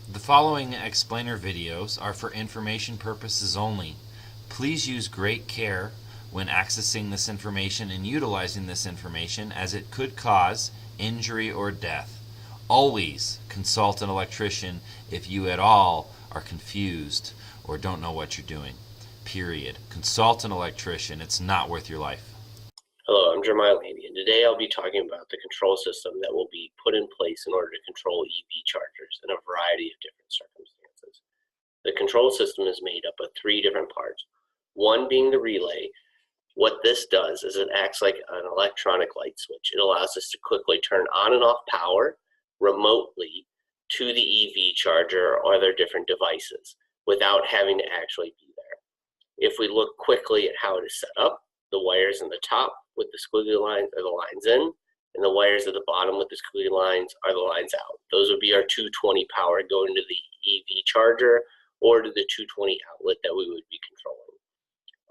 The following explainer videos are for information purposes only. Please use great care when accessing this information and utilizing this information, as it could cause injury or death. Always consult an electrician if you at all are confused or don't know what you're doing. Period. Consult an electrician. It's not worth your life. Hello, I'm Jeremiah Landy, and today I'll be talking about the control system that will be put in place in order to control EV chargers in a variety of different circumstances. The control system is made up of three different parts. One being the relay. What this does is it acts like an electronic light switch. It allows us to quickly turn on and off power remotely to the EV charger or other different devices without having to actually be there. If we look quickly at how it is set up, the wires in the top with the squiggly lines are the lines in, and the wires at the bottom with the squiggly lines are the lines out. Those would be our 220 power going to the EV charger or to the 220 outlet that we would be controlling.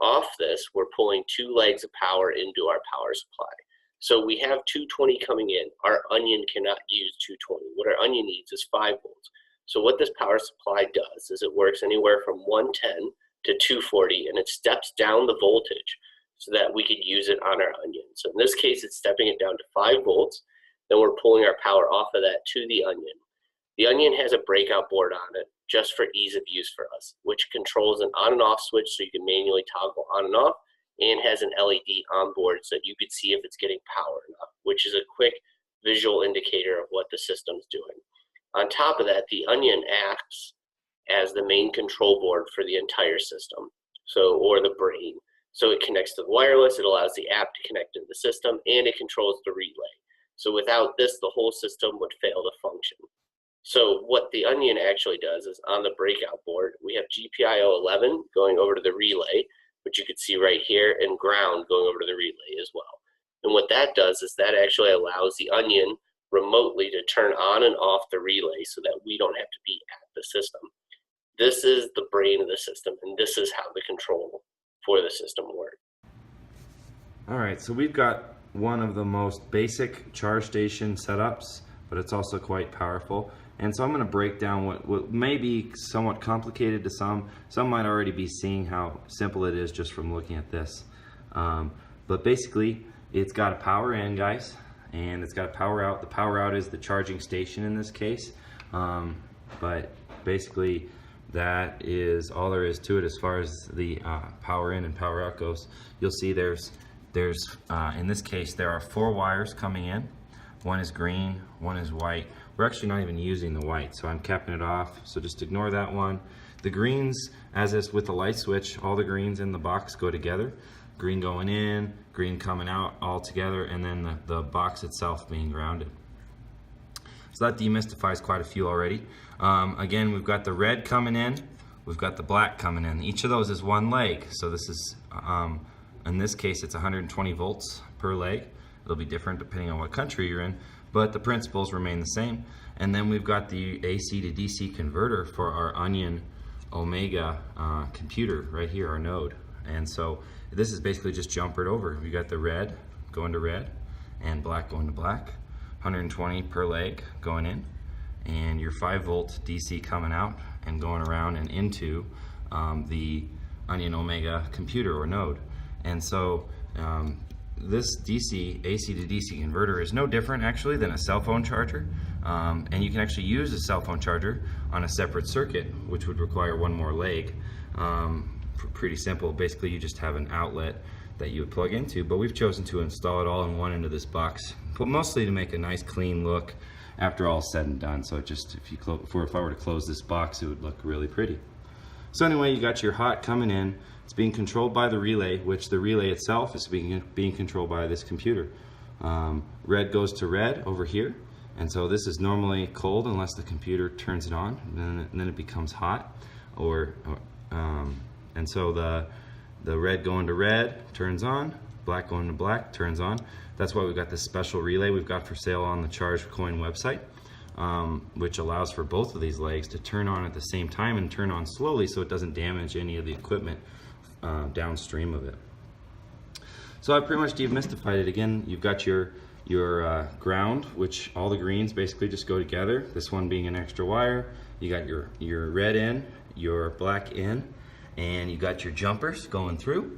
Off this, we're pulling two legs of power into our power supply. So we have 220 coming in. Our onion cannot use 220. What our onion needs is 5 volts. So what this power supply does is it works anywhere from 110 to 240, and it steps down the voltage so that we could use it on our onion. So in this case, it's stepping it down to 5 volts. Then we're pulling our power off of that to the onion. The onion has a breakout board on it just for ease of use for us, which controls an on and off switch so you can manually toggle on and off, and has an LED on board so that you could see if it's getting power enough, which is a quick visual indicator of what the system's doing. On top of that, the onion acts as the main control board for the entire system, or the brain. So it connects to the wireless, it allows the app to connect to the system, and it controls the relay. So without this, the whole system would fail to function. So what the onion actually does is on the breakout board, we have GPIO 11 going over to the relay, which you can see right here, and ground going over to the relay as well. And what that does is that actually allows the onion remotely to turn on and off the relay so that we don't have to be at the system. This is the brain of the system, and this is how the control for the system work. Alright, so we've got one of the most basic charge station setups, but it's also quite powerful. And so I'm going to break down what may be somewhat complicated to some. Some might already be seeing how simple it is just from looking at this. But basically, it's got a power in, guys, and it's got a power out. The power out is the charging station in this case. But basically, that is all there is to it as far as the power in and power out goes. You'll see there's in this case there are 4 wires coming in. One is green, one is white. We're actually not even using the white, so I'm capping it off, so just ignore that one. The greens, as is with the light switch, all the greens in the box go together. Green going in, green coming out, all together, and then the box itself being grounded. So that demystifies quite a few already. Again, we've got the red coming in, we've got the black coming in. Each of those is one leg, so this is, in this case, it's 120 volts per leg. It'll be different depending on what country you're in, but the principles remain the same. And then we've got the AC to DC converter for our Onion Omega computer right here, our node. And so this is basically just jumpered over. We got the red going to red and black going to black. 120 per leg going in, and your 5 volt DC coming out and going around and into the Onion Omega computer or node. And so this AC to DC converter is no different actually than a cell phone charger, and you can actually use a cell phone charger on a separate circuit, which would require one more leg. Pretty simple. Basically, you just have an outlet that you would plug into, but we've chosen to install it all in one into this box, but mostly to make a nice clean look after all said and done. So it just, if I were to close this box, it would look really pretty. So anyway, you got your hot coming in. It's being controlled by the relay, which the relay itself is being controlled by this computer. Red goes to red over here, and so this is normally cold unless the computer turns it on, and then it becomes hot. And so the red going to red turns on, black going to black turns on. That's why we've got this special relay we've got for sale on the Charg Coin website, which allows for both of these legs to turn on at the same time and turn on slowly so it doesn't damage any of the equipment downstream of it. So I pretty much demystified it. Again, you've got your your ground, which all the greens basically just go together. This one being an extra wire. You got your red in, your black in, and you got your jumpers going through,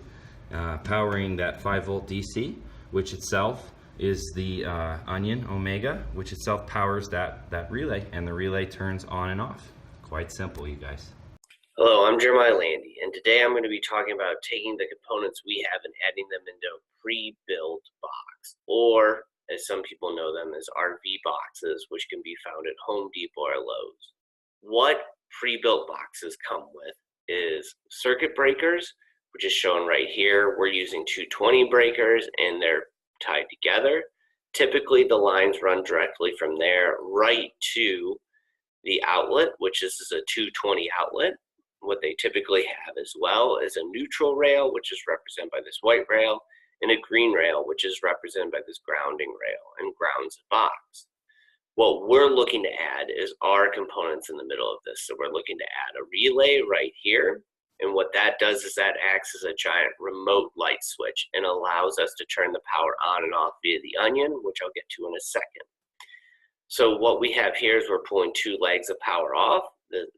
powering that 5-volt DC, which itself is the onion omega, which itself powers that relay, and the relay turns on and off. Quite simple, you guys. Hello, I'm Jeremiah Landy, and today I'm going to be talking about taking the components we have and adding them into a pre-built box, or as some people know them as RV boxes, which can be found at Home Depot or Lowe's. What pre-built boxes come with is circuit breakers, which is shown right here. We're using 220 breakers and they're tied together. Typically the lines run directly from there right to the outlet, which is a 220 outlet. What they typically have as well is a neutral rail, which is represented by this white rail, and a green rail, which is represented by this grounding rail and grounds the box. What we're looking to add is our components in the middle of this. So we're looking to add a relay right here. And what that does is that acts as a giant remote light switch and allows us to turn the power on and off via the onion, which I'll get to in a second. So what we have here is we're pulling 2 legs of power off,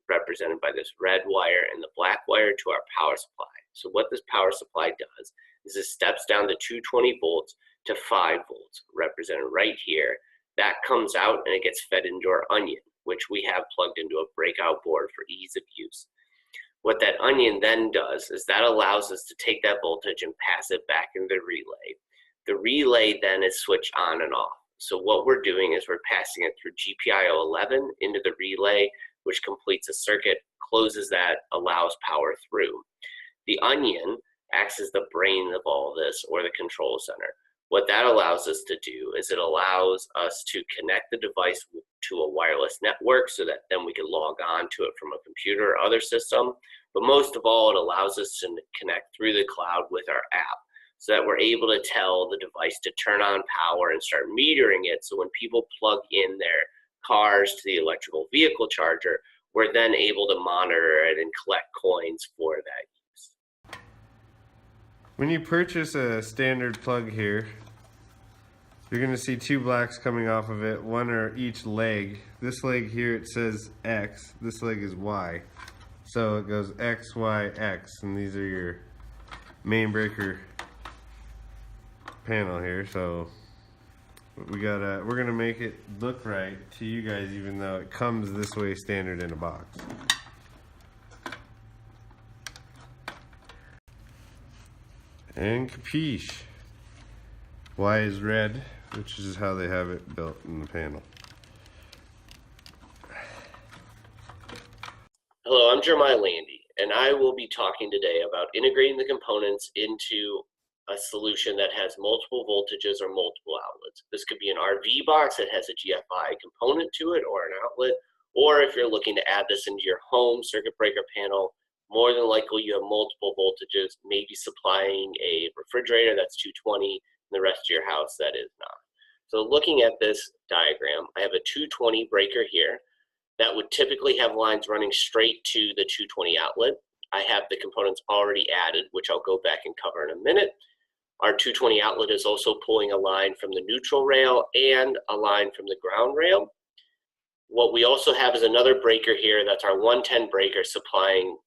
represented by this red wire and the black wire to our power supply. So what this power supply does is it steps down to 220 volts to 5 volts, represented right here. That comes out and it gets fed into our onion, which we have plugged into a breakout board for ease of use. What that onion then does is that allows us to take that voltage and pass it back into the relay. The relay then is switched on and off. So what we're doing is we're passing it through GPIO 11 into the relay, which completes a circuit, closes that, allows power through. The onion acts as the brain of all this, or the control center. What that allows us to do is it allows us to connect the device to a wireless network so that then we can log on to it from a computer or other system. But most of all, it allows us to connect through the cloud with our app so that we're able to tell the device to turn on power and start metering it. So when people plug in their cars to the electrical vehicle charger, we're then able to monitor it and collect coins for that use. When you purchase a standard plug here, you're going to see 2 blacks coming off of it, one or each leg. This leg here, it says X, this leg is Y. So it goes X, Y, X, and these are your main breaker panel here. So we're gonna make it look right to you guys, even though it comes this way standard in a box. And capiche. Y is red, which is how they have it built in the panel. Hello, I'm Jeremiah Landy, and I will be talking today about integrating the components into a solution that has multiple voltages or multiple outlets. This could be an RV box that has a GFI component to it or an outlet, or if you're looking to add this into your home circuit breaker panel, more than likely you have multiple voltages, maybe supplying a refrigerator that's 220 and the rest of your house that is not. So looking at this diagram, I have a 220 breaker here that would typically have lines running straight to the 220 outlet. I have the components already added, which I'll go back and cover in a minute. Our 220 outlet is also pulling a line from the neutral rail and a line from the ground rail. What we also have is another breaker here, that's our 110 breaker supplying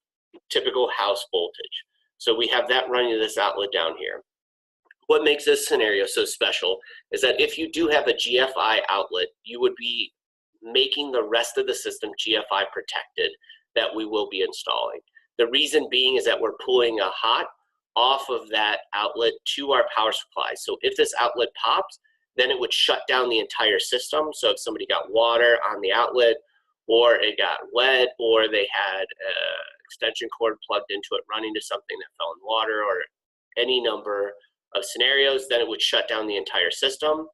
typical house voltage. So we have that running to this outlet down here. What makes this scenario so special is that if you do have a GFI outlet, you would be making the rest of the system GFI protected that we will be installing. The reason being is that we're pulling a hot off of that outlet to our power supply. So if this outlet pops, then it would shut down the entire system. So if somebody got water on the outlet, or it got wet, or they had an extension cord plugged into it running to something that fell in water, or any number of scenarios, then it would shut down the entire system,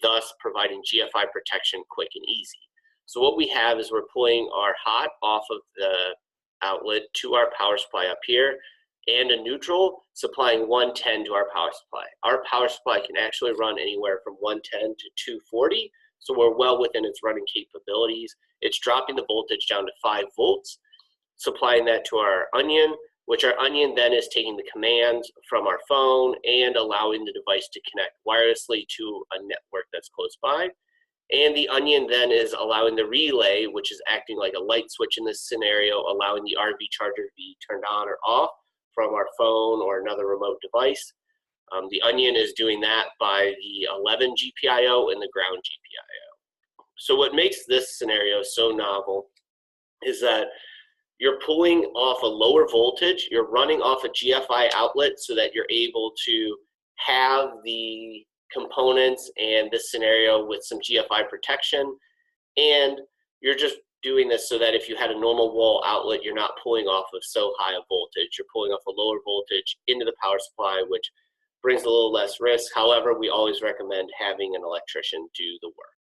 thus providing GFI protection quick and easy. So what we have is we're pulling our hot off of the outlet to our power supply up here, and a neutral supplying 110 to our power supply. Our power supply can actually run anywhere from 110 to 240, so we're well within its running capabilities. It's dropping the voltage down to 5 volts, supplying that to our onion, which our onion then is taking the commands from our phone and allowing the device to connect wirelessly to a network that's close by. And the onion then is allowing the relay, which is acting like a light switch in this scenario, allowing the RV charger to be turned on or off from our phone or another remote device. The onion is doing that by the 11 GPIO and the ground GPIO. So what makes this scenario so novel is that you're pulling off a lower voltage, you're running off a GFI outlet so that you're able to have the components and this scenario with some GFI protection, and you're just doing this so that if you had a normal wall outlet, you're not pulling off of so high a voltage, you're pulling off a lower voltage into the power supply, which brings a little less risk. However, we always recommend having an electrician do the work.